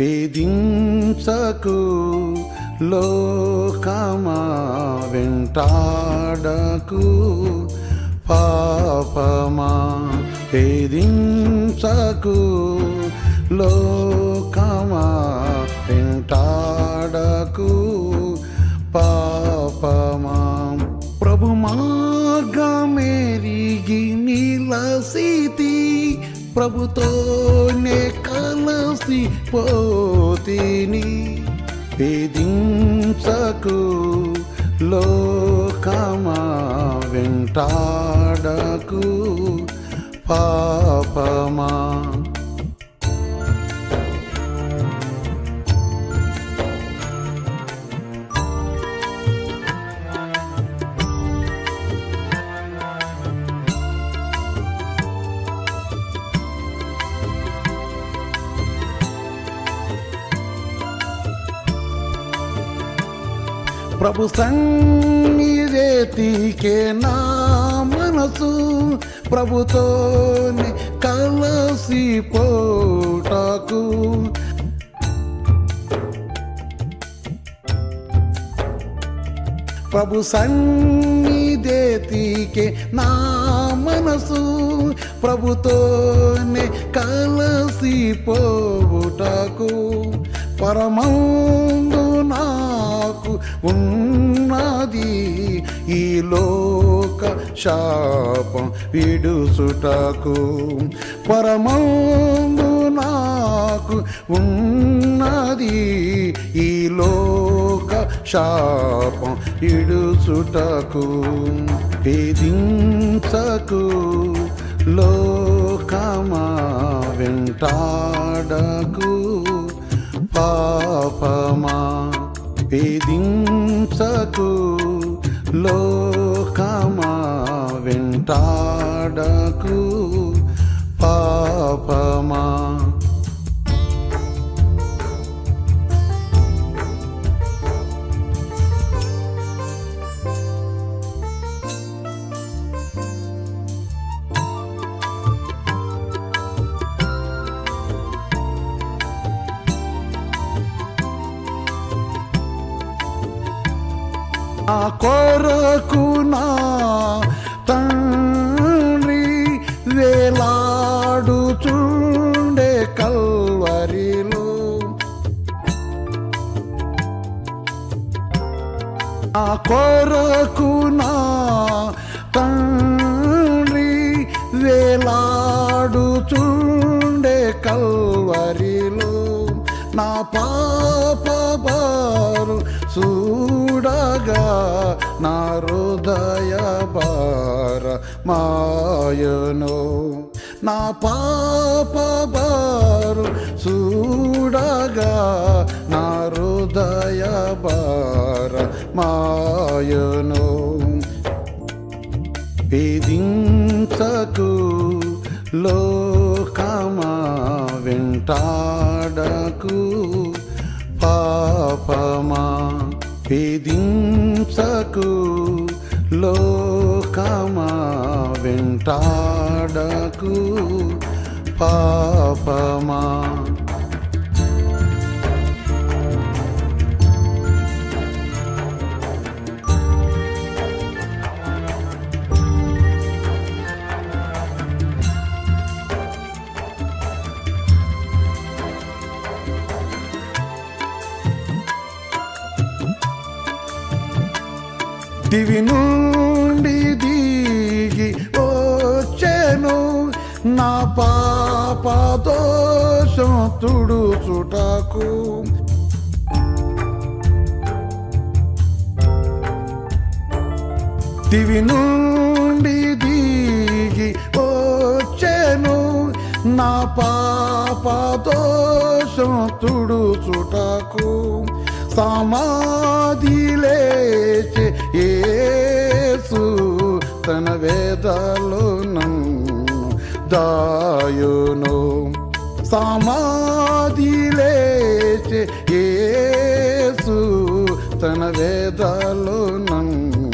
వేధించకు లోకమా వెంటాడకు పాపమా వేధించకు లోకమా వెంటాడకు పాపమా ప్రభు మార్గమెరిగి నిలసితి ప్రభుతోనే కలసి పోతిని వేధించకు లోకమా వెంటాడకు పాపమా ప్రభు సన్నిధికే నా మనసు ప్రభుతోనే కలసిపోటకు ప్రభు సన్నిధికే నా మనసు ప్రభుతోనే కలసిపోటకు పరమందు నాకు ఉన్నది ఈ లోక శాపం విడుచుటకు పరమందు నాకు ఉన్నది ఈ లోక శాపం విడుచుటకు వేధించకు లోకమా వెంటాడకు పాపమా వేధించకు లోకమా వెంటాడకు పాపమా నా కొరకు నా తండ్రి వేలాడుచుండే కల్వరిలో నా కొరకు నా తండ్రి వేలాడుచుండే కల్వరిలో నా పాప బారు చూడగా నా హృదయ భార మాయను నా పాప బారు చూడగా నా హృదయ భార మాయను వేధించకు లోకమా వెంటాడకు పాపమా వేధించకు లోకమా వెంటాడకు పాపమా దివి నుండి దిగి వచ్చెను నా పాప దోషం తుడుచుటకు దివి నుండి దిగి వచ్చెను నా పాప దోషం తుడుచుటకు సమాధి లేచే యేసు తన వేదాలు నన్ను దాయును సమాధి లేచే యేసు తన వేదాలు నన్ను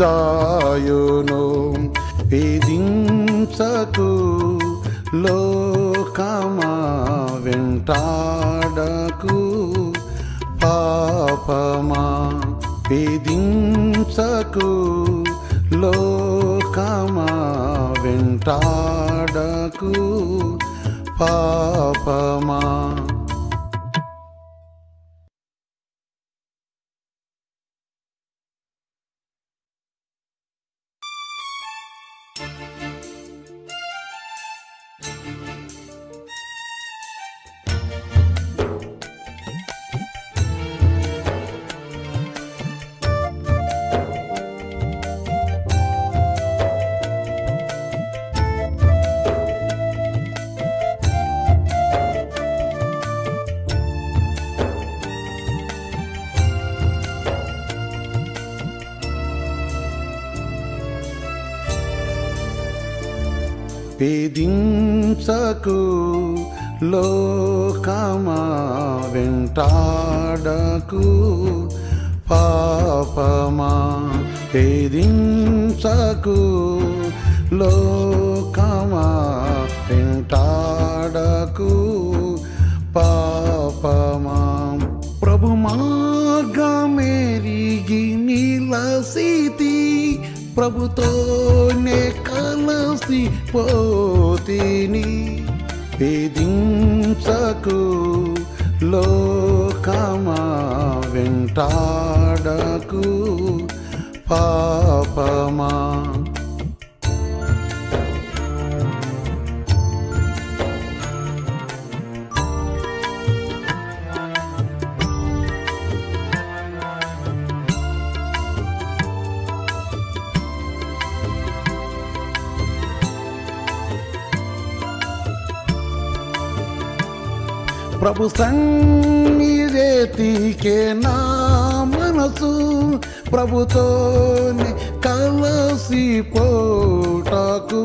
దాయును వేధించకు లోకమా వెంటాడకు, పాపమా వేధించకు, లోకమా వెంటాడకు, పాపమా. వేధించకు, లోకమా వెంటాడకు, పాపమా వేధించకు, లోకమా వెంటాడకు, పాపమా. ప్రభు మార్గమెరిగి నిలసితి, ప్రభుతోనే కలసి పోతిని. వేధించకు, లోకమా వెంటాడకు, పాపమా. ప్రభు సన్నిధికే నా మనసు, ప్రభుతోనే కలసి పోటకు.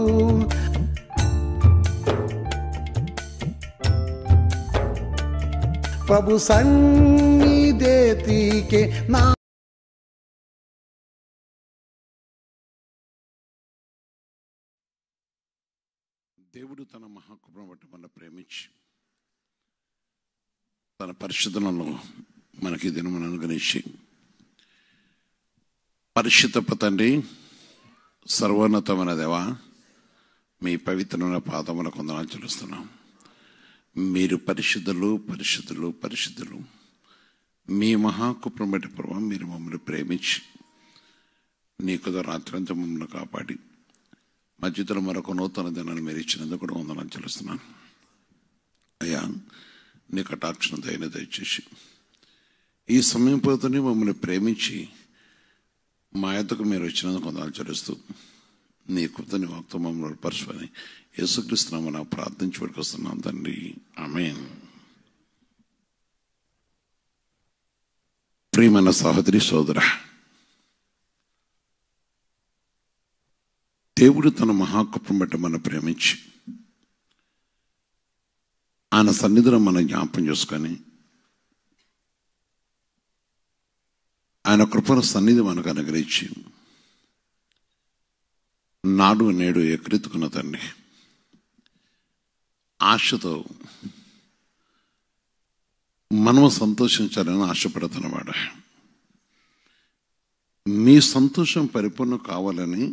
ప్రభు సన్నిధికే నా దేవుడు తన మహాకృపను బట్టి మన ప్రేమించి తన పరిశుద్ధులను మనకి దినమును అనుగ్రహించి, పరిశుద్ధ తండ్రి, సర్వోన్నతమైన దేవా, మీ పవిత్రమైన పాదములకు వందనాలు చెల్లిస్తున్నాం. మీరు పరిశుద్ధులు, పరిశుద్ధులు, పరిశుద్ధులు. మీ మహాకృపను బట్టి ప్రభువా, మీరు మమ్మల్ని ప్రేమించి నీకు రాత్రంతా మమ్మల్ని కాపాడి మధ్యలో మరొక నూతన దినాన్ని మీరు ఇచ్చినందుకు కూడా వందనాలు చెల్లిస్తున్నాను. అయ్యా, నీ కటాక్షణ దయని దయచేసి ఈ సమయం పోతూనే మమ్మల్ని ప్రేమించి మా యొద్దకు మీరు వచ్చినందుకు వందనాలు చెల్లిస్తూ నీ కృతని వాక్తో మమ్మల్ని పరచుకొని యేసుక్రీస్తునామమున ప్రార్థించి పట్టుకొస్తున్నాం తండ్రి, ఆమేన్. ప్రియమైన సహోదరి సోదరా, దేవుడు తన మహాకృపను బట్టి మనం ప్రేమించి ఆయన సన్నిధిలో మనం జ్ఞాపం చేసుకొని ఆయన కృపణ సన్నిధి మనకు అనుగ్రహించి నాడు నేడు ఎక్కరెత్తుకున్న తండ్రి ఆశతో మనము సంతోషించాలని ఆశపడుతున్నవాడు. మీ సంతోషం పరిపూర్ణం కావాలని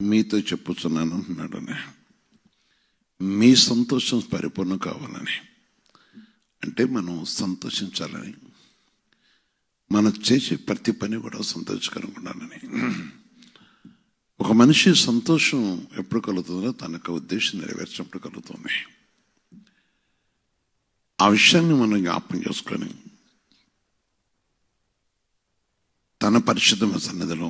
మీతో చెప్పుచున్నాను అన్నాడు. మీ సంతోషం పరిపూర్ణం కావాలని అంటే మనం సంతోషించాలని, మనం చేసే ప్రతి పని కూడా సంతోషకరంగా ఉండాలని. ఒక మనిషి సంతోషం ఎప్పుడు కలుగుతుందో తనకు ఉద్దేశం నెరవేర్చినప్పుడు కలుగుతుంది. ఆ విషయాన్ని మనం జ్ఞాపకం చేసుకొని తన పరిశుద్ధమైన సన్నిధిలో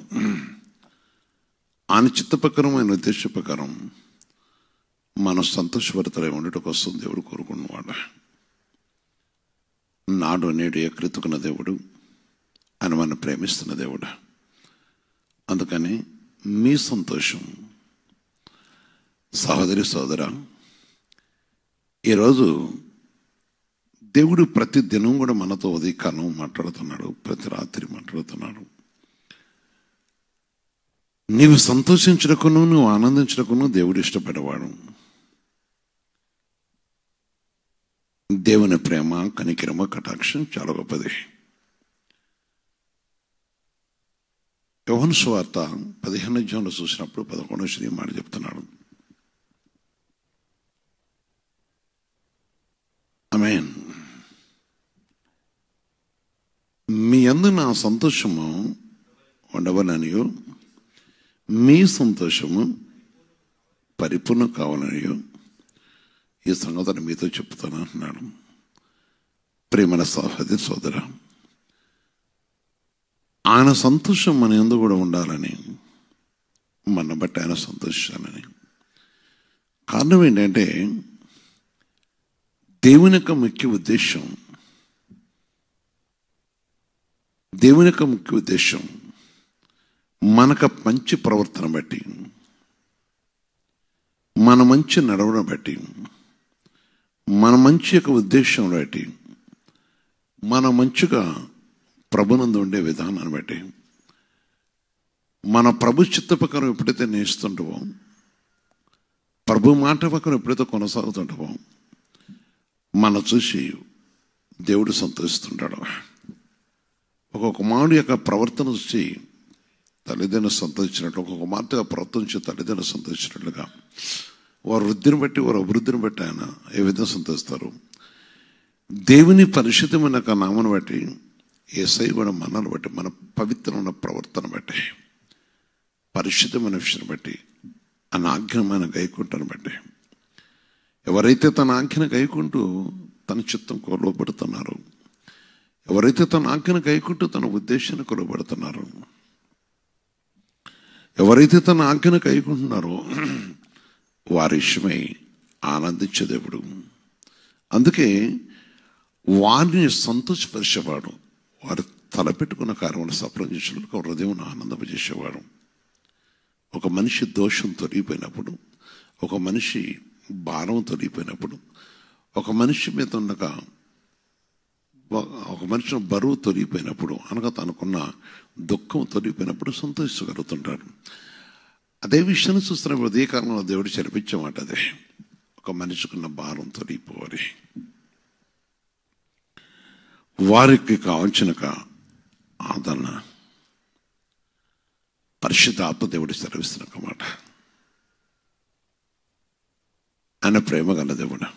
ఆయన చిత్త ప్రకారం, ఆయన ఉద్దేశ ప్రకారం మనం సంతోషభరితలై ఉండటం కోసం దేవుడు కోరుకున్నవాడు. నాడు నేడు ఎక్కరెత్తుకున్న దేవుడు, ఆయన మనం ప్రేమిస్తున్న దేవుడు. అందుకని మీ సంతోషం సహోదరి సోదర, ఈరోజు దేవుడు ప్రతి దినం కూడా మనతో ఉదయకాలం మాట్లాడుతున్నాడు, ప్రతి రాత్రి మాట్లాడుతున్నాడు. నీవు సంతోషించడకును నువ్వు ఆనందించడకును దేవుడు ఇష్టపడేవాడు. దేవుని ప్రేమ, కనికరమ, కటాక్షం చాలా గొప్పది. యోహాను సువార్త 15వ అధ్యాయంలో చూసినప్పుడు 11వ మాట చెప్తున్నాడు. ఆమేన్. మీ యందు నా సంతోషము ఉండవలనియు మీ సంతోషము పరిపూర్ణం కావాలనియు ఈ సంగతిని మీతో చెప్తాను అంటున్నాడు. ప్రియమైన సహోదరి సోదర, ఆయన సంతోషం మన యందు కూడా ఉండాలని, మన బట్టి ఆయన సంతోషించాలని. కారణం ఏంటంటే దేవుని యొక్క ముఖ్య ఉద్దేశం మనకు మంచి ప్రవర్తన బట్టి, మన మంచి నడవడం బట్టి, మన మంచి యొక్క ఉద్దేశం బట్టి, మన మంచిగా ప్రభునందు ఉండే విధానాన్ని బట్టి, మన ప్రభు చిత్త ప్రకారం ఎప్పుడైతే నేర్చుతుంటామో, ప్రభు మాట ప్రకారం ఎప్పుడైతే కొనసాగుతుంటామో, మన చూసి దేవుడు సంతోషిస్తుంటాడు. ఒక కుమారుడు యొక్క ప్రవర్తన చూసి తల్లిదండ్రులు సంతోషించినట్లు, ఒక కుమార్తె ప్రవర్తన చూసి తల్లిదండ్రులు సంతోషించినట్లుగా వారి వృద్ధిని బట్టి, వారి అభివృద్ధిని బట్టి ఆయన ఏ విధంగా సంతోషిస్తారు. దేవుని పరిశుద్ధమైన నామను బట్టి, యేసయ్య కూడా మనల్ని బట్టి, మన పవిత్రమైన ప్రవర్తన బట్టి, పరిశుద్ధమైన విషయాన్ని బట్టి, ఆయన ఆజ్ఞమైన గైకుంటాన్ని బట్టి, ఎవరైతే తన ఆజ్ఞను గైకుంటూ తన చిత్తం కొలవబడుతున్నారు, ఎవరైతే తన ఆజ్ఞను గైకుంటూ తన ఉద్దేశాన్ని కొలవబడుతున్నారు, ఎవరైతే తన ఆజ్ఞను గైకుంటున్నారో వారి విషయమై ఆనందించే దేవుడు. అందుకే వారిని సంతోషపరిచేవాడు, వారు తలపెట్టుకున్న కార్యమును సఫలం చేసేందుకు హృదయం ఆనందపజేసేవాడు. ఒక మనిషి దోషం తొలగిపోయినప్పుడు, ఒక మనిషి భారం తొలగిపోయినప్పుడు, ఒక మనిషి మీద ఉండగా ఒక మనిషి బరువు తొలగిపోయినప్పుడు, అనగా తనకున్న దుఃఖం తొలగిపోయినప్పుడు సంతోషించగలుగుతుంటాడు. అదే విషయాన్ని చూస్తున్న ఉదయ కాలంలో దేవుడు చనిపించే మాట అదే. ఒక మనిషికున్న భారం తొలగిపోవాలి, వారికి కావాల్సిన ఆదరణ పరిశుద్ధాత్మ దేవుడు సెలవిస్తున్న మాట. ఆయన ప్రేమ గల దేవుడు,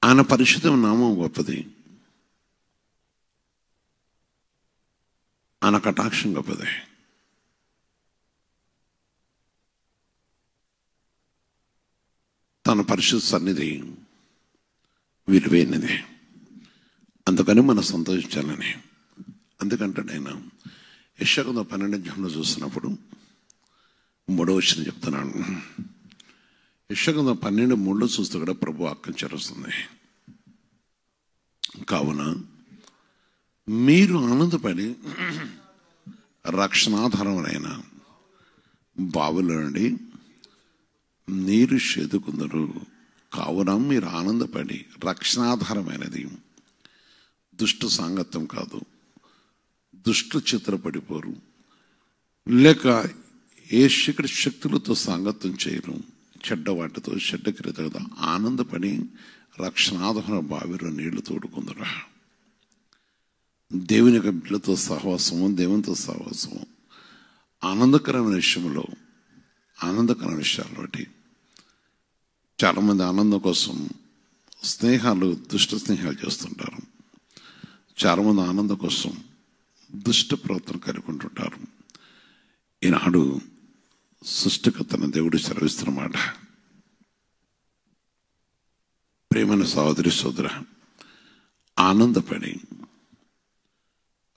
ఆయన పరిశుద్ధ నామం గొప్పది, ఆయన కటాక్షం గొప్పది. తన పరిశుద్ధ సన్నిధి విలువైనది. అందుకని మనం సంతోషించాలని. అందుకంటే నేను యెషయా 12 చూసినప్పుడు 3వ వచనం చెప్తున్నాను. యెషయా 12:3 చూస్తూ కూడా ప్రభు వాక్యం చేరుస్తుంది. కావున మీరు ఆనందపడి రక్షణాధారమైన బావుల నుండి నీరు చేదుకుందరు. కావున మీరు ఆనందపడి, రక్షణాధారమైనది, దుష్ట సాంగత్యం కాదు, దుష్ట చిత్రపడిపోరు, లేక ఏ శక్తులతో సాంగత్యం చేయరు, చెడ్డ వాటితో, చెడ్డ క్రియతో ఆనందపడి రక్షణాధార బావిలో నీళ్లు తోడుకుందరు. దేవుని యొక్క బిడ్డలతో సహవాసము, దేవునితో సహవాసము ఆనందకరమైన విషయంలో, ఆనందకరమైన విషయాలు బట్టి చాలామంది ఆనందం కోసం స్నేహాలు, దుష్ట స్నేహాలు చేస్తుంటారు. చాలామంది ఆనందం కోసం దుష్ట ప్రవర్తన కలిగి ఉంటుంటారు. ఈనాడు సృష్టికర్తన దేవుడు సెలవిస్తున్నమాట. ప్రేమైన సహోదరి సోదర, ఆనందపడి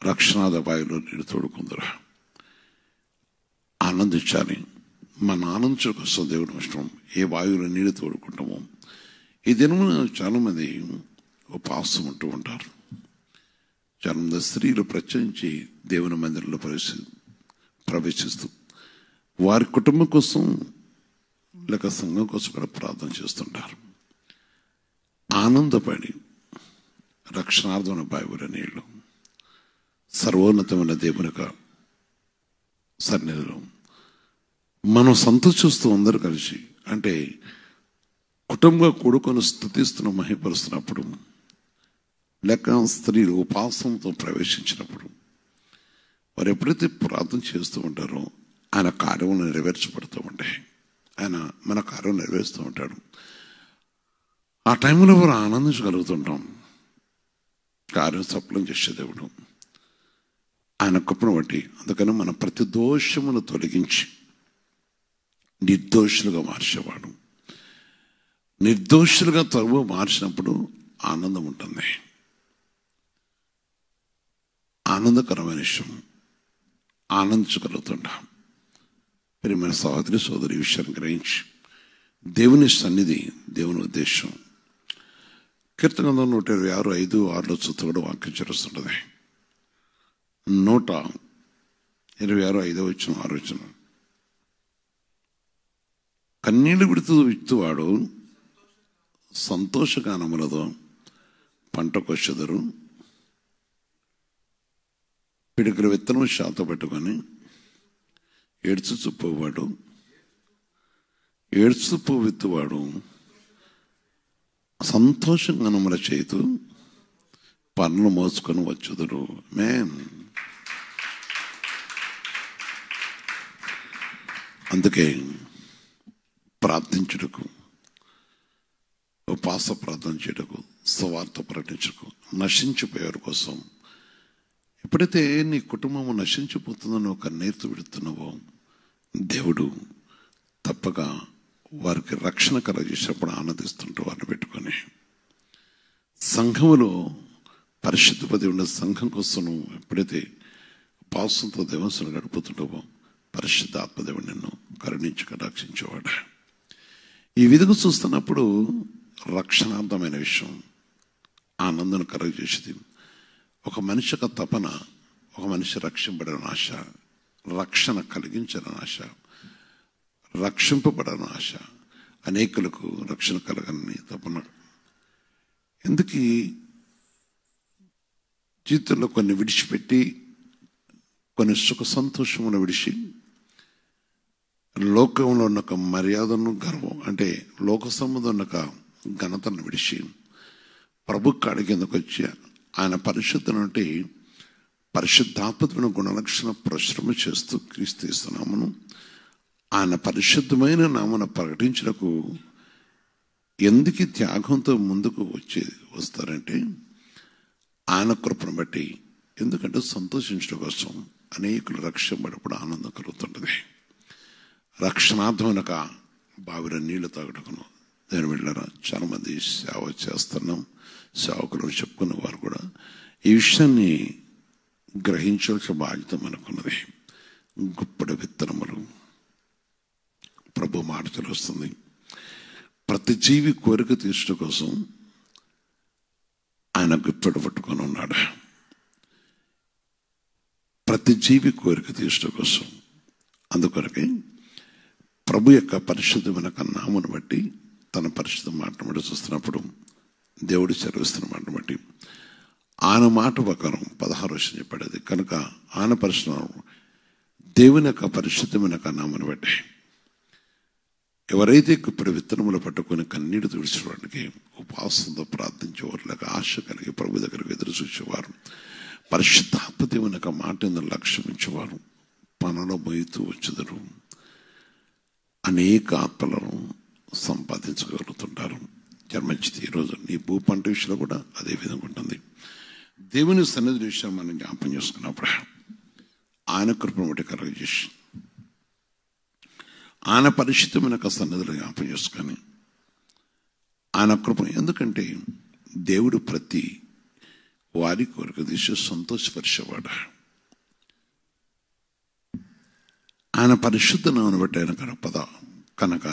రక్షణాద బావిలో నీరు తోడుకుందరు. ఆనందించాలి. మన ఆనందించడం కోసం దేవుడు ఇష్టం. ఏ బావిలో నీళ్ళు తోడుకుంటామో. ఈ దినమున చాలామంది ఉపవాసం ఉంటూ ఉంటారు. చాలామంది స్త్రీలు ప్రత్యేకించి దేవుని మందిరంలో ప్రవేశిస్తూ వారి కుటుంబం కోసం లేక సంఘం కోసం కూడా ప్రార్థన చేస్తుంటారు. ఆనందపడి రక్షణార్థమైన బావిల నీళ్లు, సర్వోన్నతమైన దేవుని సన్నిధిలో మనం సంతోషిస్తూ అందరూ కలిసి, అంటే కుటుంబంగా కూడుకొని స్తుతిస్తున్న మహిపరుస్తున్నప్పుడు, లేక స్త్రీలు ఉపాసంతో ప్రవేశించినప్పుడు వారు ఎప్పుడైతే ప్రార్థన చేస్తూ ఉంటారో ఆయన కార్యం నెరవేర్చబడుతూ ఉంటాయి. ఆయన మన కార్యం నెరవేరుస్తూ ఉంటాడు. ఆ టైంలో వారు ఆనందించగలుగుతుంటాం. కార్యం సఫలం చేసే దేవుడు ఆయన కృపను బట్టి. అందుకని మన ప్రతి దోషమును తొలగించి నిర్దోషులుగా మార్చేవాడు. నిర్దోషులుగా త్వరగా మార్చినప్పుడు ఆనందం ఉంటుంది. ఆనందకరమైన విషయం, ఆనందించగలుగుతుంటాం. ప్రియమైన సహోదరి సోదరి, ఈ విషయాన్ని గ్రహించి దేవుని సన్నిధి, దేవుని ఉద్దేశం. కీర్తన 126:5-6 చూస్తూ కూడా వాక్యం చేరుస్తుంటుంది. 126:5-6 కన్నీళ్లు విత్తువాడు సంతోషగానములతో పంట కొచ్చెదరు. పిడికిల విత్తనం శాత పెట్టుకొని ఏడ్చుచు విత్తువాడు సంతోషగానముల చేతు పనులు మోసుకొని వచ్చుదురు. అందుకే ప్రార్థించుటకు, ఉపాస ప్రార్థన చేయటకు, సువార్త ప్రకటించుటకు, నశించిపోయేవారి కోసం. ఎప్పుడైతే నీ కుటుంబము నశించిపోతుందో నువ్వు కన్నీరుతో విడుతున్నావో దేవుడు తప్పక వారికి రక్షణ కలగజేసినప్పుడు ఆనందిస్తుంటూ వారిని పెట్టుకొని, సంఘములో పరిశుద్ధపతి ఉండే సంఘం కోసం నువ్వు ఎప్పుడైతే ఉపాసంతో దేవస్థను గడుపుతుంటావో పరిశుద్ధ ఆత్మదేవుడు నిన్ను కరుణించి రక్షించేవాడు. ఈ విధంగా చూస్తున్నప్పుడు రక్షణార్థమైన విషయం ఆనందం కలుగజేసేది. ఒక మనిషి యొక్క తపన, ఒక మనిషి రక్షింపబడిన ఆశ, రక్షణ కలిగించిన ఆశ, రక్షింపబడిన ఆశ, అనేకులకు రక్షణ కలగని తపన. ఎందుకు జీవితంలో కొన్ని విడిచిపెట్టి, కొన్ని సుఖ సంతోషమును విడిచి, లోకంలో ఉన్న ఒక మర్యాదను, గర్వం అంటే లోక సంబంధం ఉన్న ఘనతను విడిచి ప్రభు కాడి కిందకు వచ్చి ఆయన పరిశుద్ధ నుండి పరిశుద్ధాత్మమైన గుణలక్షణ పరిశ్రమ చేస్తూ క్రీస్తునామను ఆయన పరిశుద్ధమైన నామను ప్రకటించడానికి ఎందుకు త్యాగంతో ముందుకు వస్తారంటే ఆయన కృపను బట్టి. ఎందుకంటే సంతోషించడం కోసం అనేకులు రక్షింపబడినప్పుడు ఆనందం కలుగుతుంటుంది. రక్షణార్థమైన బావిలో నీళ్లు తాగటకును నేను వెళ్ళారా చాలా మంది సేవ చేస్తున్నాం, సేవకులు చెప్పుకున్న వారు కూడా ఈ విషయాన్ని గ్రహించాల్సిన బాధ్యత మనకున్నది. గుప్పడి విత్తనములు ప్రభు మాట తెలుస్తుంది. ప్రతి జీవి కోరిక తీర్చడం కోసం ఆయన గుప్పడి పట్టుకొని ఉన్నాడు. ప్రతి జీవి కోరిక తీర్చడం కోసం. అందుకొరకే ప్రభు యొక్క పరిశుద్ధమైన నామను బట్టి, తన పరిశుద్ధ మాటను బట్టి చూస్తున్నప్పుడు, దేవుడు చదివిస్తున్న మాటను బట్టి ఆయన మాట ప్రకారం 16 వర్షం చెప్పాడు. కనుక ఆయన పరిశుద్ధ దేవుని యొక్క పరిశుద్ధమైన నామను బట్టి ఎవరైతే ఇప్పుడు విత్తనములు పట్టుకొని కన్నీడు తుడిచేవాడికి ఉపవాసంతో ప్రార్థించేవారు, లేక ఆశ కలిగి ప్రభు దగ్గరకు ఎదురు చూసేవారు, పరిశుద్ధాత్మ దేవుని యొక్క మాట లక్ష్యం ఇచ్చేవారు పనులు మోయుతూ వచ్చుదురు. అనేక ఆత్మలను సంపాదించగలుగుతుంటారు. జన్మంచిది. ఈరోజు నీ భూపంట విషయంలో కూడా అదే విధంగా ఉంటుంది. దేవుని సన్నిధి విషయం మనం జ్ఞాపం చేసుకున్నప్పుడు ఆయన కృపను బట్టి కలుగజేసి ఆయన పరిశుద్ధమైన సన్నిధిలో జ్ఞాపం చేసుకొని ఆయన కృపను, ఎందుకంటే దేవుడు ప్రతి వారి కోరిక తీసి సంతోషపరిచేవాడు. ఆయన పరిశుద్ధ నామను బట్టి ఆయన కనుక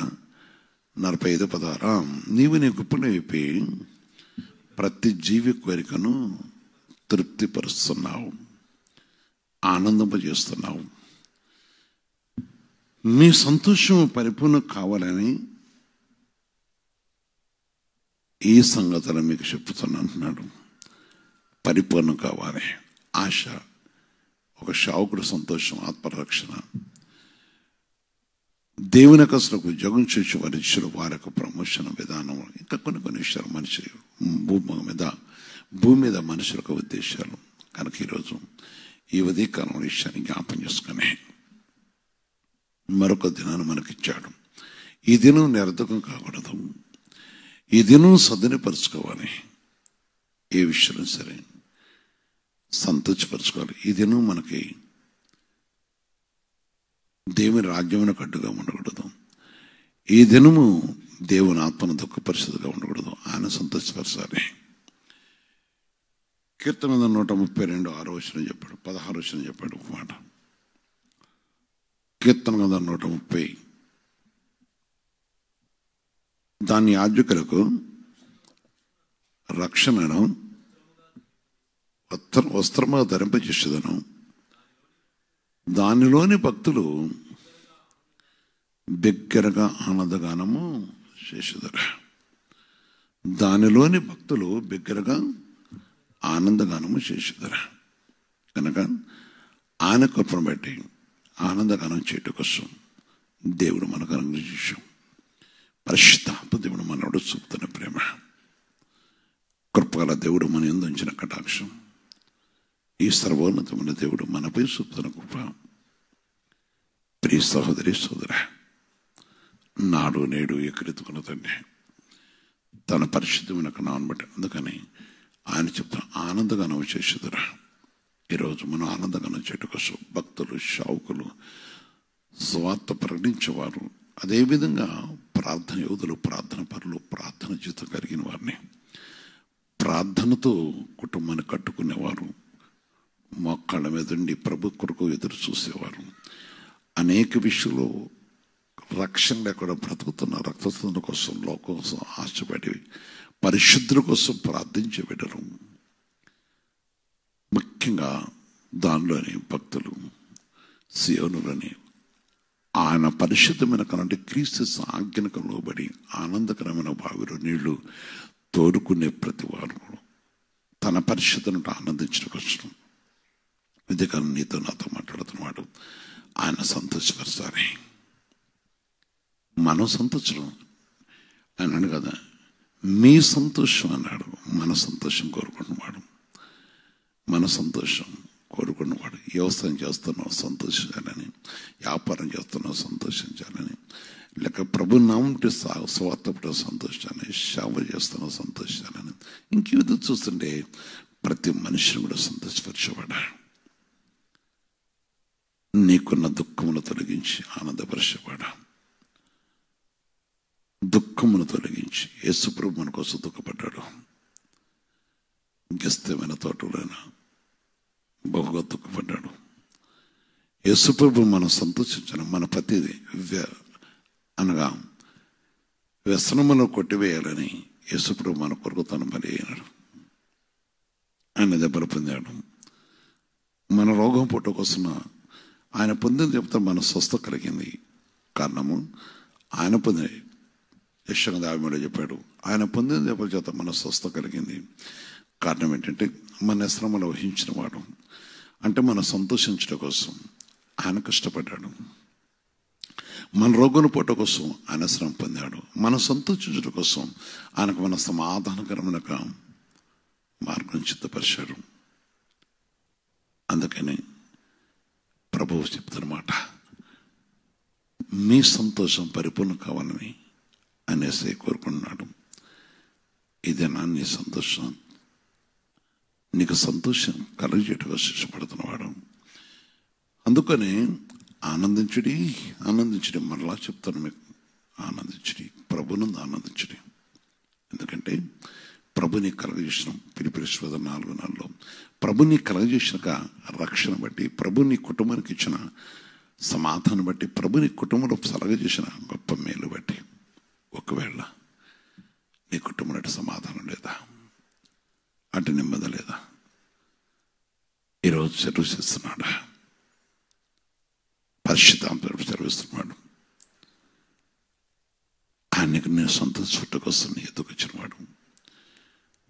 45:16 నీవు నీ గుప్పను విప్పి ప్రతి జీవి కోరికను తృప్తిపరుస్తున్నావు, ఆనందింపజేస్తున్నావు. మీ సంతోషం పరిపూర్ణం కావాలని ఈ సంగతులు మీకు చెప్తున్నాను అంటున్నాడు. పరిపూర్ణం కావాలి ఆశ. ఒక సేవకుడు సంతోషం, ఆత్మరక్షణ. దేవుని అసలు ఉద్యోగం చేసి మనుషులు వారి యొక్క ప్రమోషన్ విధానం, ఇంకా కొన్ని విషయాలు మనుషులు భూమి మీద మనుషుల యొక్క ఉద్దేశాలు. కనుక ఈరోజు ఈ ఉదయకాలం విషయాన్ని జ్ఞాపం చేసుకుని మరొక దినాన్ని మనకిచ్చాడు. ఈ దినం నిరర్ధకం కాకూడదు, ఈ దినం సద్వినిపరుచుకోవాలి. ఏ విషయంలో సరే సంతోషపరచుకోవాలి. ఈ దినం మనకి దేవుని రాజ్యమునకు అడ్డుగా ఉండకూడదు. ఈ దినము దేవుని ఆత్మను దుఃఖపరిచేదిగా ఉండకూడదు. ఆయన సంతోషపరచాలి. కీర్తన 132 6వ వచనం చెప్పాడు, 16వ వచనం చెప్పాడు ఒక మాట. కీర్తన 130 దాని యాజకులకు రక్షణను వస్త్రముగా ధరింపచేసేదను, దానిలోని భక్తులు బిగ్గరగా ఆనందగానము చేసేదరు. దానిలోని భక్తులు బిగ్గరగా ఆనందగానము చేసేదరు. కనుక ఆయన కృపను బట్టి ఆనందగానం చేయటం కోసం దేవుడు మనకు అనుగ్రహించాం. పరిశుద్ధాత్మ దేవుడు మనోడు చూపుతున్న ప్రేమ, కృపగల దేవుడు మన యందు ఉంచిన కటాక్షం, ఈ సర్వోన్నతమైన దేవుడు మనపై చూపుతున్న కృప. ప్రియ సహోదరి సోదర, నాడు నేడు ఎక్కడెత్తుకున్న తండ్రి తన పరిశుద్ధమైన నామను బట్టి, అందుకని ఆయన చెప్తున్న ఆనందగానం చేసేదిరా. ఈరోజు మనం ఆనందగానం చేయటం కోసం భక్తులు, సేవకులు, స్వార్థ ప్రకటించేవారు, అదేవిధంగా ప్రార్థన యోధులు, ప్రార్థన పరులు, ప్రార్థన జీవితం కలిగిన వారిని, ప్రార్థనతో కుటుంబాన్ని కట్టుకునేవారు, మోకాళ్ళ మీద ఉండి ప్రభు కొరకు ఎదురు చూసేవారు, అనేక విషయంలో రక్షణ లేకుండా బ్రతుకుతున్న రక్తస్తుల కోసం, లోకం కోసం ఆశపడి పరిశుద్ధుల కోసం ప్రార్థించే బిడ్డలు, ముఖ్యంగా దానిలోని భక్తులు, సియోనులోని ఆయన పరిశుద్ధమైన కనంటే క్రీస్తు ఆజ్ఞకు లోబడి ఆనందకరమైన బావిలో నీళ్లు తోడుకునే ప్రతి వారు తన పరిశుద్ధను ఆనందించడం కోసం ఇదే కానీ నీతో నాతో మాట్లాడుతున్నవాడు. ఆయన సంతోషపరచాలి, మనం సంతోషం అన్నాడు కదా. మీ సంతోషం అన్నాడు. మన సంతోషం కోరుకుంటున్నాడు, మన సంతోషం కోరుకున్నవాడు. వ్యవసాయం చేస్తున్నావు సంతోషించాలని, వ్యాపారం చేస్తున్నావు సంతోషించాలని, లేక ప్రభు నామంటే స్వార్థపడ సంతోషించాలని, సేవ చేస్తున్నావు సంతోషించాలని, ఇంకేదో చూస్తుంటే ప్రతి మనిషిని కూడా సంతోషపరిచేవాడు. నీకున్న దుఃఖమును తొలగించి ఆనందపరిచేవాడు. దుఃఖమును తొలగించి యేసుప్రభు మన కోసం దుఃఖపడ్డాడు. గెస్తమైన తోటలోనా బహుగా దుఃఖపడ్డాడు. యేసుప్రభు మనం సంతోషించాను. మన ప్రతిది అనగా వ్యసనమును కొట్టివేయాలని యేసుప్రభు మన కొరకు తను బలి అయినాడు. ఆయన దెబ్బలు పొందాడు. మన రోగం పుట్ట కోసం ఆయన పొందిన చెప్తే మన స్వస్థ కలిగింది. కారణము ఆయన పొందిన యెషయా 53 చెప్పాడు, ఆయన పొందిన దెబ్బల చేత మన స్వస్థ కలిగింది. కారణం ఏంటంటే మన శ్రమలు వహించిన వాడు, అంటే మన సంతోషించడం కోసం ఆయన కష్టపడ్డాడు. మన రోగుల పూట కోసం ఆయన శ్రమ పొందాడు. మనం సంతోషించడం కోసం ఆయనకు మన సమాధానకరమైన మార్గం సిద్ధపరిచాడు. అందుకని ప్రభువు చెప్తున్నమాట, మీ సంతోషం పరిపూర్ణ కావాలని అనేసి కోరుకున్నాడు. ఇదేనా నీ సంతోషం? నీకు సంతోషం కలుగజేట్టుగా శిక్షపడుతున్నవాడు. అందుకని ఆనందించుడి, ఆనందించుడి. మరలా చెప్తాను మీకు, ఆనందించుడి, ప్రభునందు ఆనందించుడి. ఎందుకంటే ప్రభుని కలగజేసిన ఫిలిప్పీయులకు 4:4 ప్రభుని కలగజేసినాక రక్షణ బట్టి, ప్రభుని కుటుంబానికి ఇచ్చిన సమాధానం బట్టి, ప్రభుని కుటుంబంలో కలగజేసిన గొప్ప మేలు బట్టి, ఒకవేళ నీ కుటుంబంలో సమాధానం లేదా, అటు నెమ్మది లేదా, ఈరోజు సెలవు చేస్తున్నాడు. పరిశుద్ధాత్మ సెలవిస్తున్నాడు. ఆయనకు నీ సంతోష కోసం నీ ఎదుకు వచ్చినవాడు.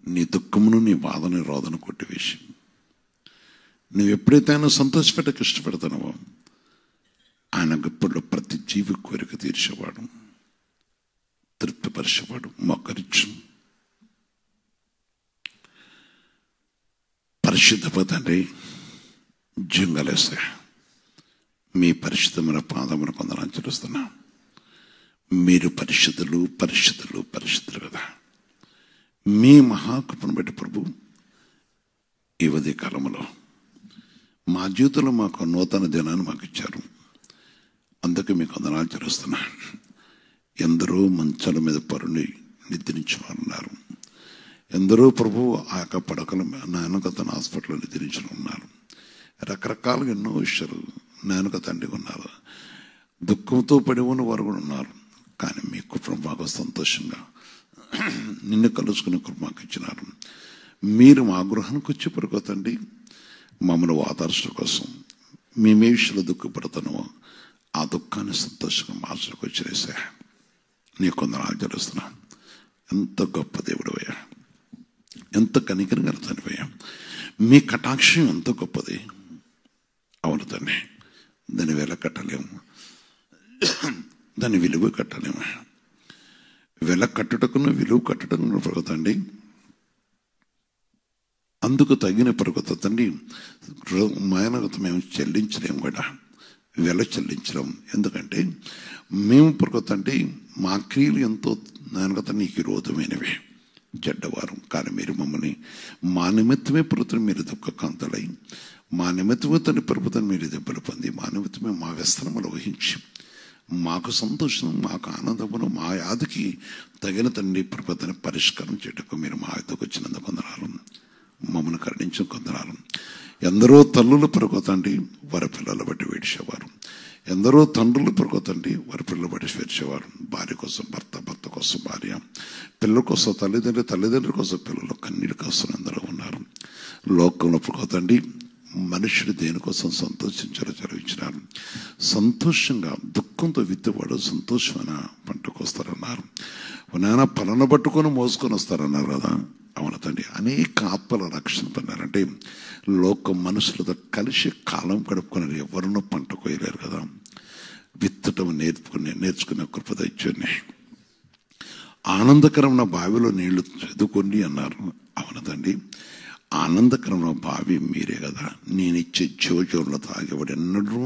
నీ దుఃఖమును, నీ బాధని, రోదను కొట్టివేసి నువ్వు ఎప్పుడైతే ఆయన సంతోషపెట్టకు ఇష్టపడతానో ఆయన గొప్పలో ప్రతి జీవి కోరిక తీర్చేవాడు, తృప్తిపరిచేవాడు. మోకరించు. పరిశుద్ధ తండ్రి, జింగలేసే మీ పరిశుద్ధమైన పాదమును కొందరు చూస్తున్నా. మీరు పరిశుద్ధులు పరిశుద్ధులు పరిశుద్ధులు కదా. మీ మహాకృపను బట్టి ప్రభు ఈ ఉదయ కాలంలో మా జీవితంలో మాకు నూతన దినాన్ని మాకు ఇచ్చారు. అందుకే మీకు వందనాలు చెల్లిస్తున్నా. ఎందరో మంచాల మీద పరుని నిద్రించిన వారు ఉన్నారు. ఎందరో ప్రభు ఆ యొక్క పడకల నాయనకతను హాస్పిటల్లో నిద్రించిన ఉన్నారు. రకరకాలుగా ఎన్నో విషయాలు నాయనక తండ్రి ఉన్నారు. దుఃఖంతో పడి ఉన్న వారు కూడా ఉన్నారు. కానీ మీ కృప మాకు సంతోషంగా నిన్ను కలుసుకునే కృప మాకు ఇచ్చినారు. మీరు మా గృహానికి వచ్చి పడుకోతండి మమ్మల్ని ఓదార్చడం కోసం. మేమే విషయంలో దుఃఖపడతానో ఆ దుఃఖాన్ని సంతోషంగా మార్చడానికి వచ్చిరేసా. నీ కొందరు తెలుస్తున్నా. ఎంత గొప్ప దేవుడవయ్యా, ఎంత కనికరంగా తండ్రివయ్యా. మీ కటాక్షం ఎంత గొప్పది. అవును తండ్రి, దాన్ని వెల కట్టలేము, దాని విలువ కట్టలేము. వెల కట్టుటకును విలువ కట్టుటకును పరుగుతండి. అందుకు తగిన పరుగుతండి మాయనగత మేము చెల్లించలేము కూడా, వెల చెల్లించలేము. ఎందుకంటే మేము పరుగుతండి మా క్రియలు ఎంతో నాయనగత నీకు విరోధమైనవి, చెడ్డవారు. కానీ మీరు మమ్మల్ని మా నిమిత్తమే పరుగుతారు. మీరు దుఃఖకాంతలై మా నిమిత్తమే తన పరుగుతాను మీరు దెబ్బలు పొంది మా నిమిత్తమే మా వ్యసనములు వహించి మాకు సంతోషం, మాకు ఆనందమును, మా యాదికి తగిన తండ్రి ప్రభుత్వాన్ని పరిష్కారం చేయటకు మీరు మా యొద్దకు వచ్చినందుకు కొందనాలు. మమ్మల్ని కరుణించిన కొందనాలు. ఎందరో తల్లులు పరుగుతండి వారి పిల్లలు బట్టి వేడిచేవారు. ఎందరో తండ్రులు పరుగుతండి వారి పిల్లలు బట్టి వేడిచేవారు. భార్య కోసం భర్త, భర్త కోసం భార్య, పిల్లల కోసం తల్లిదండ్రులు, తల్లిదండ్రుల కోసం పిల్లలు, కన్నీళ్ళ కోసం అందరూ ఉన్నారు. లోకంలో పరుగుతండి మనుషుడు దేనికోసం సంతోషించాలో చదివించినారు. సంతోషంగా దుఃఖంతో విత్తువాడు సంతోషమైన పంటకు వస్తారన్నారు. నాన్న పనులను పట్టుకొని మోసుకొని వస్తారన్నారు కదా. అవును తండ్రి, అనేక ఆత్మల రక్షణ పొందారంటే లోక మనుషులతో కలిసి కాలం గడుపుకున్నారు. ఎవరినో పంట కోయలేరు కదా. విత్తటం నేర్చుకునే కృప దయచేయండి. ఆనందకరమైన బావిలో నీళ్లు చదువుకోండి అన్నారు. అవును తండ్రి, ఆనందకరమైన బావి మీరే కదా. నేను ఇచ్చే జీవజలంలో తాగేవాడు ఎన్నడూ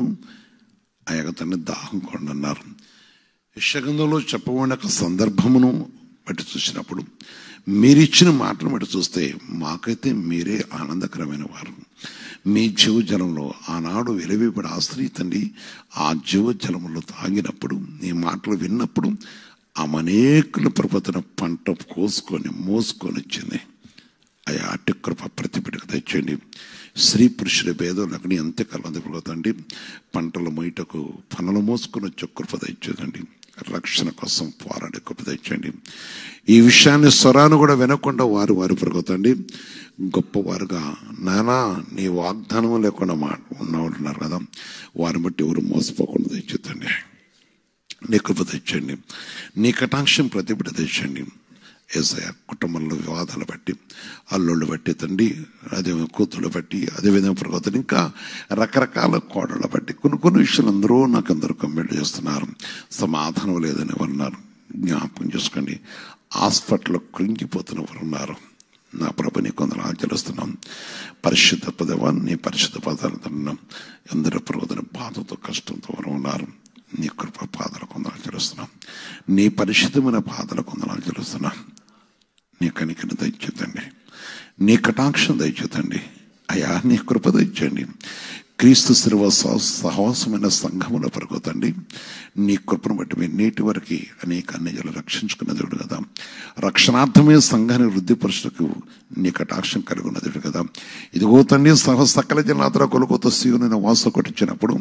ఆ యొక్క దాహం కొండన్నారు. యెషయా చెప్పబడిన ఒక సందర్భమును బట్టి చూసినప్పుడు మీరిచ్చిన మాటను బట్టి చూస్తే మాకైతే మీరే ఆనందకరమైన వారు. మీ జీవజలంలో ఆనాడు వెలువబడి ఆశ్రయితండి ఆ జీవజలంలో తాగినప్పుడు నీ మాటలు విన్నప్పుడు ఆ అనేకుల ప్రభుత్వ పంట కోసుకొని మోసుకొని వచ్చింది. అయా అట్టి కృప ప్రతి బిడ్డకు తెచ్చండి. స్త్రీ పురుషుల భేదం లేకుండా ఎంతకాలం అందుకుపోతండి పంటలు మొయ్యటకు పనులు మోసుకొని వచ్చే కృప తెచ్చేదండి. రక్షణ కోసం పోరాడే కృప తెచ్చండి. ఈ విషయాన్ని స్వరాన్ని కూడా వినకుండా వారు పరుగుతండి గొప్పవారుగా నానా నీ వాగ్దానం లేకుండా ఉన్నవాడున్నారు కదా. వారిని బట్టి ఎవరు మోసపోకుండా తెచ్చేదండి. నీ కృప తెచ్చండి. నీ కటాక్షం ప్రతి బిడ్డ తెచ్చండి. యేసయ్య కుటుంబంలో వివాదాలు బట్టి, అల్లుళ్ళు బట్టి తండ్రి, అదే కూతుళ్ళు బట్టి, అదేవిధంగా ప్రభుత్వం ఇంకా రకరకాల కోడళ్ళ బట్టి కొన్ని విషయాలు అందరూ కంప్లైంట్ చేస్తున్నారు. సమాధానం లేదని ఉన్నారు. జ్ఞాపకం చేసుకోండి. హాస్పిటల్లో కృంగిపోతున్న వారు ఉన్నారు. నా ప్రభు నీ కొందరు ఆచరిస్తున్నాం. పరిశుద్ధ పదవాన్ని నీ పరిశుద్ధ పదాలు తిన్నాం. ఎందరో ప్రభుత్వం బాధతో కష్టంతో వారు ఉన్నారు. నీ కృప పాదాలు కొందరు ఆచరిస్తున్నాం. నీ పరిశుద్ధమైన పాదాలు కొందరు ఆచరిస్తున్నాం. నీ కనికను దయచేతండి. నీ కటాక్షం దయచేతండి. అయా నీ కృప దయచేయండి. క్రీస్తు శిలువ సహవాసమైన సంఘముల పరుగుతండి. నీ కృపను బట్టి మీరు నేటి వరకు అనేక అన్యజలు రక్షించుకున్న దేవుడు కదా. రక్షణార్థమే సంఘాన్ని వృద్ధిపరచుటకు నీ కటాక్షం కలిగి ఉన్న దేవుడు కదా. ఇదిగో తండ్రి సకల జనాదర కొలుకొత్త సీయుని వాస కొట్టించినప్పుడు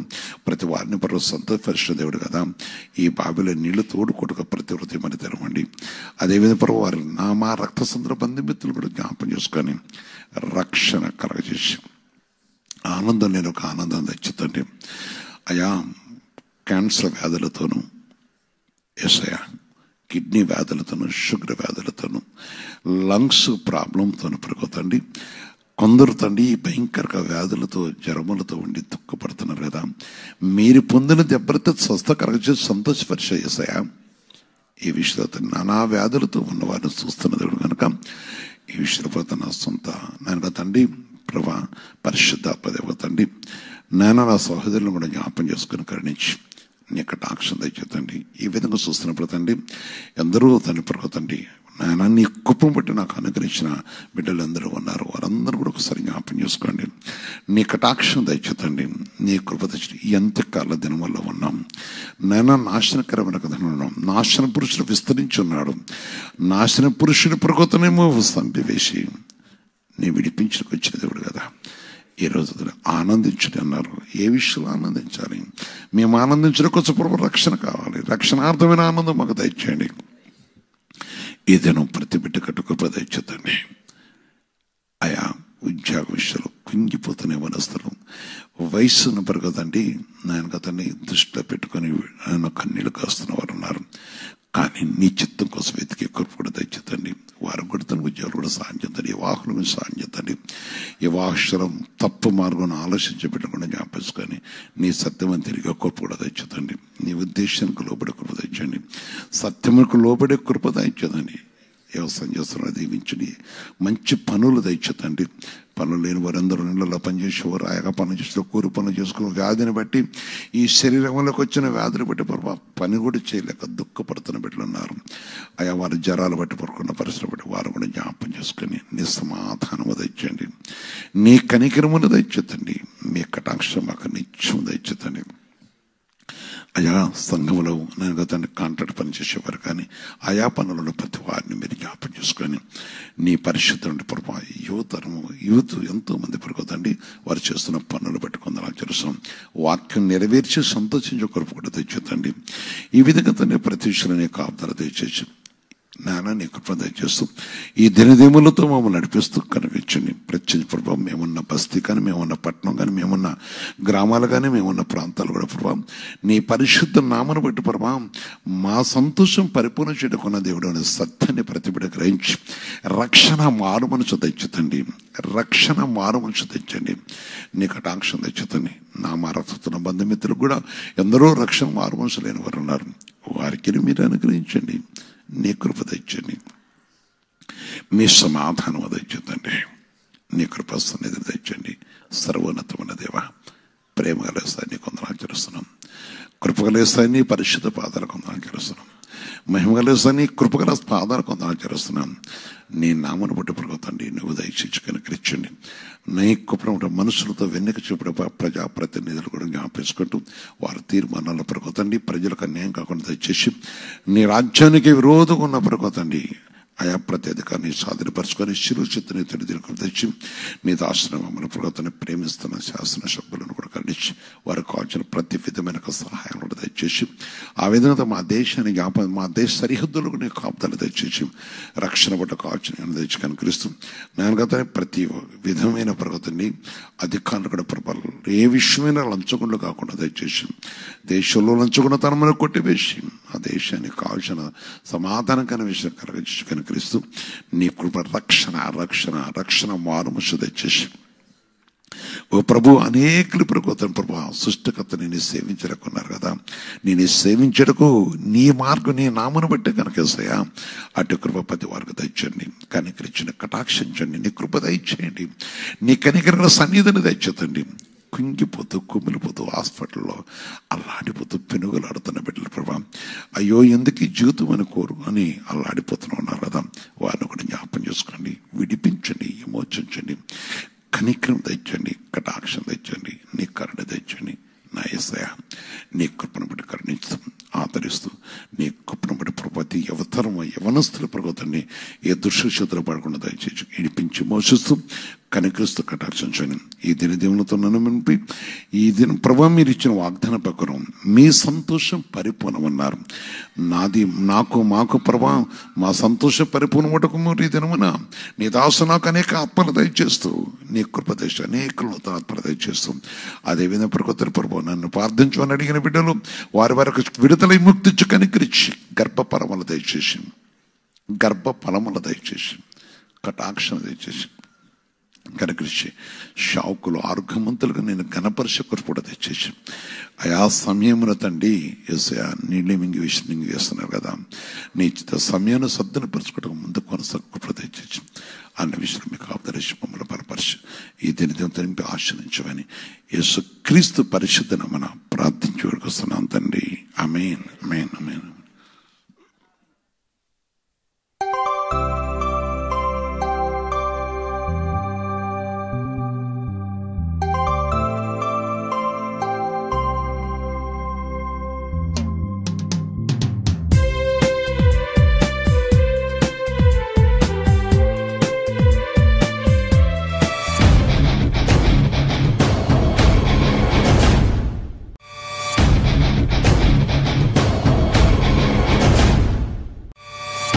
ప్రతి వారిని పరువు సంతోషపరిచిన దేవుడు కదా. ఈ బావిలో నీళ్లు తోడుకొట్టుక ప్రతి హృదయమని తెరవండి. అదేవిధంగా పరువు వారి మా రక్త సంద్ర బంధుమిత్రులు కూడా జ్ఞాపం చేసుకొని రక్షణ కలగజేసి ఆనందం నేను ఒక ఆనందం తెచ్చుతండి. అయా క్యాన్సర్ వ్యాధులతోనూ, యేసయ్యా కిడ్నీ వ్యాధులతోనూ, షుగర్ వ్యాధులతోనూ, లంగ్స్ ప్రాబ్లంతోనూ పడుకోతండి కొందరు తండ్రి భయంకర వ్యాధులతో జ్వరములతో ఉండి దుఃఖపడుతున్నారు కదా, మీరు పొందిన దెబ్బలతో స్వస్థకరంగా చేసి సంతోషపరిచే యేసయ్యా. ఈ విషయంలో నానా వ్యాధులతో ఉన్నవారిని చూస్తున్న దేవుడు కనుక ఈ విషయంలో నా సొంత నాయన తండ్రి ప్రభా పరిశుద్ధాత్మ తండ్రి నాయన నా సహోదరులను కూడా జ్ఞాపం చేసుకుని కరుణించి నీ కటాక్షం దయచేతండి. ఈ విధంగా చూస్తున్నప్పుడు తండ్రి ఎందరో తండ్రి ప్రభు తండ్రి నాయన నీ కుప్పం బట్టి నాకు అనుగ్రహించిన బిడ్డలందరూ ఉన్నారు, వారందరూ కూడా ఒకసారి జ్ఞాపం చేసుకోండి. నీ కటాక్షం దయచేతండి. నీ కృప తెచ్చి ఈ అంత్యకాల దినముల్లో ఉన్నాం నాయన. నాశనకరమైన కథను ఉన్నాం. నాశన పురుషుడు విస్తరించి ఉన్నాడు. నాశన పురుషుని ప్రకోతనేమో చంపివేసి నీ విడిపించుకు వచ్చిన దేవుడు కదా. ఈరోజు ఆనందించండి అన్నారు. ఏ విషయంలో ఆనందించాలి? మేము ఆనందించడం కోసం ప్రభు రక్షణ కావాలి. రక్షణార్థమైన ఆనందం మాకు దయచేయండి. ఈ దినం ప్రతి బిడ్డ కట్టుకృప దయచేతండి. ఆయా ఉద్యోగ విషయాలు కుంగిపోతున్న మనస్తలు వయస్సును పెరగదండి నాయన గతాన్ని దృష్టిలో పెట్టుకొని ఆయన కన్నీళ్ళు కాస్తున్న వారు ఉన్నారు. కానీ నీ చిత్తం కోసం వెతికే కృప కూడా దయచేతండి. వారు కూడా తన ఉద్యోగాలు కూడా సాయం చేద్దండి. వివాహుల మీద సాయం చేద్దండి. వివాహం తప్పు మార్గం ఆలోచించి పెట్టకుండా జ్ఞాపించుకొని నీ సత్యమని తిరిగే కృప కూడా దయచేతండి. నీ ఉద్దేశానికి లోబడే కృప దయచేయండి. సత్యములకు లోబడే కృప దయచేదండి. వ్యవసాయం చేస్తున్నారు దీవించండి. మంచి పనులు దయచేతండి. పనులు లేని వారందరూ ఇళ్లలో పనిచేసేవారు ఆయా పనులు చేస్తూ కూలి పనులు చేసుకున్న వ్యాధిని బట్టి ఈ శరీరంలోకి వచ్చిన వ్యాధిని బట్టి పని కూడా చేయలేక దుఃఖపడుతున్న బిడ్డలు ఉన్నారు. ఆయా వారి జ్వరాలు బట్టి పడుకున్న పరిస్థితులు బట్టి వారు కూడా జ్ఞాపం చేసుకుని నీ సమాధానము దయచేయండి. నీ కనికరమును దయచేతండి. మీ కటాక్షం మాకు నిత్యం దయచేతండి. ఆయా సంఘంలో నేను గతాన్ని కాంట్రాక్ట్ పనిచేసేవారు కానీ ఆయా పనులను ప్రతి వారిని మీరు జ్ఞాపం చేసుకొని నీ పరిశుద్ధుడి ప్రభావ యూత్ ఎంతో మంది పడుకోదండి. వారు చేస్తున్న పనులు పెట్టుకుందాం చేస్తాం. వాక్యం నెరవేర్చి సంతోషించే కొరకు కూడా తెచ్చేద్దండి. ఈ విధంగా తండ్రి ప్రతి విషయంలో నీ కాపుదల తెచ్చేసి నాన్న నీ కృప దయచేస్తూ ఈ దినదేములతో మమ్మల్ని నడిపిస్తూ కనిపించండి. ప్రత్యేక ప్రభావం మేమున్న బస్తీ కానీ మేమున్న పట్టణం కానీ మేమున్న గ్రామాలు కానీ మేమున్న ప్రాంతాలు కూడా ప్రభావం నీ పరిశుద్ధ నామను బట్టి ప్రభావం మా సంతోషం పరిపూర్ణ చేయకున్న దేవుడు అనే సత్యాన్ని ప్రతిబిడ గ్రహించి రక్షణ మారు మనసు తెచ్చుతండి. రక్షణ మారు మనసు తెచ్చండి. నీ కటాక్షం తెచ్చుతండి. నా మారతున్న బంధుమిత్రులు కూడా ఎందరో రక్షణ మారు మనసు లేని వారు ఉన్నారు. వారికి మీరు అనుగ్రహించండి. నీ కృప తెచ్చండి. మీ సమాధానం తెచ్చండి. నీ కృప సన్నిధి తెచ్చండి. సర్వోన్నతమైన దేవ ప్రేమ కలిస్తాయి నీ కొందరు చేస్తున్నాం. కృప కలిస్తాయి నీ పరిశుద్ధ పాదాలు కొందరు చేస్తున్నాం. మహిమ కలిస్తాయి నీ కృపగల పాదాలు కొందరు చేస్తున్నాం. నీ నామను బట్టి పడుకోతండి. నువ్వు దయచేసుకొని కృచ్చండి. నీ కృప మనుషులతో వెన్నెక చూపడే ప్రజాప్రతినిధులు కూడా జ్ఞాపించుకుంటూ వారి తీర్మానాలు పడుకోతండి. ప్రజలకు అన్యాయం కాకుండా దయచేసి నీ రాజ్యానికి విరోధంగా ఉన్న పడుకోతండి. ఆయా ప్రతి అధికారిని స్వాధీనపరుచుకొని శిరుచిత్తుని తెలియజేయడం తెచ్చి నీ దాశ్రమమును ప్రభుత్వాన్ని ప్రేమిస్తున్న శాసన సభ్యులను కూడా ఖండించి వారికి కావాల్సిన ప్రతి విధమైన సహాయం కూడా దయచేసి ఆ విధంగా మా దేశాన్ని మా దేశ సరిహద్దులకు నీ కాపుదలు దయచేసి రక్షణ పట్ల కావాల్సిన తెచ్చి కనుకరిస్తూ నేను గత ప్రతి విధమైన ప్రభుత్వాన్ని అధికారులు కూడా ప్రభావం ఏ విషయమైనా లంచకుండా కాకుండా దయచేసి దేశంలో లంచకుండా తనమని కొట్టివేసి ఆ దేశానికి కావాల్సిన సమాధానకరమైన విషయం కలగజేసి కనుకరిస్తూ నీ కృప రక్షణ రక్షణ రక్షణ మారుమసు దయచేసి ఓ ప్రభు అనేకులు ప్రభుత్వం ప్రభు సృష్టికర్త నేను సేవించలేకున్నారు కదా. నేను సేవించడకు నీ మార్గం నీ నామను బట్టి కనుకేసయా అటు కృప ప్రతి వారికి దయచేయండి. కనికరించండి. కటాక్షించండి. నీ కృప దయచేయండి. నీ కనికరణ సన్నిధిని దయచేతండి. కుంగిపోతూ కుమిలిపోతూ హాస్పిటల్లో అల్లాడిపోతూ పెనుగులాడుతున్న బిడ్డల ప్రభా అయ్యో ఎందుకు ఈ జీవితం అని కోరు అని అల్లాడిపోతూ ఉన్నారు కదా. వారిని కూడా జ్ఞాపం చేసుకోండి. విడిపించండి. విమోచించండి. కనికరం తెచ్చండి. కటాక్షం తెచ్చండి. నీ కరుణ తెచ్చండి. నా యేసయ్యా నీ కృపను బట్టి కరుణిస్తూ ఆదరిస్తూ నీ కృపను బట్టి ప్రతి యవనస్తుల ప్రభుత్వాన్ని ఏ దుశ్శిక్షతలు పడకుండా దయచేసి ఇడిపించి మోసిస్తూ కనికరిస్తూ కటాక్షించండి. ఈ దినదేవులతో నన్ను నింపి ఈ దినం ప్రభా మీరు ఇచ్చిన వాగ్దాన ప్రకారం మీ సంతోషం పరిపూర్ణమన్నారు. మాకు ప్రభా మా సంతోషం పరిపూర్ణమటకు మీరు ఈ దినమున నీ దాసు నాకు అనేక ఆత్మలు దయచేస్తూ నీ కృప దయచేసి అనేకలు ఆత్మలు దయచేస్తూ అదేవిధంగా ప్రకృతి ప్రభు నన్ను ప్రార్థించమని అడిగిన బిడ్డలు వారి వారికి విడుదల విముక్తించి కనికరించి గర్భఫలములు దయచేసి కటాక్షణ దయచేసి కనకరించి షావుకులు ఆరోగ్యవంతులుగా నేను ఘనపరిచే కృప కూడా తెచ్చేసి ఆయా సమయమున తండ్రి యేసయ్యా నీళ్ళు మింగి వేస్తున్నారు కదా, నీ సమయాన్ని సర్దును పరచుకోవడం ముందు కొనసాగు కృప తెచ్చేసి అన్న విషయం మీకు ఆదరించి మమ్మల్ని బలపరిచి ఈ దినదిన నింపి ఆశ్రయించమని యేసు క్రీస్తు పరిశుద్ధ నామమున ప్రార్థించి వేడుకొస్తున్నాం తండ్రి. ఆమేన్, ఆమేన్, ఆమేన్.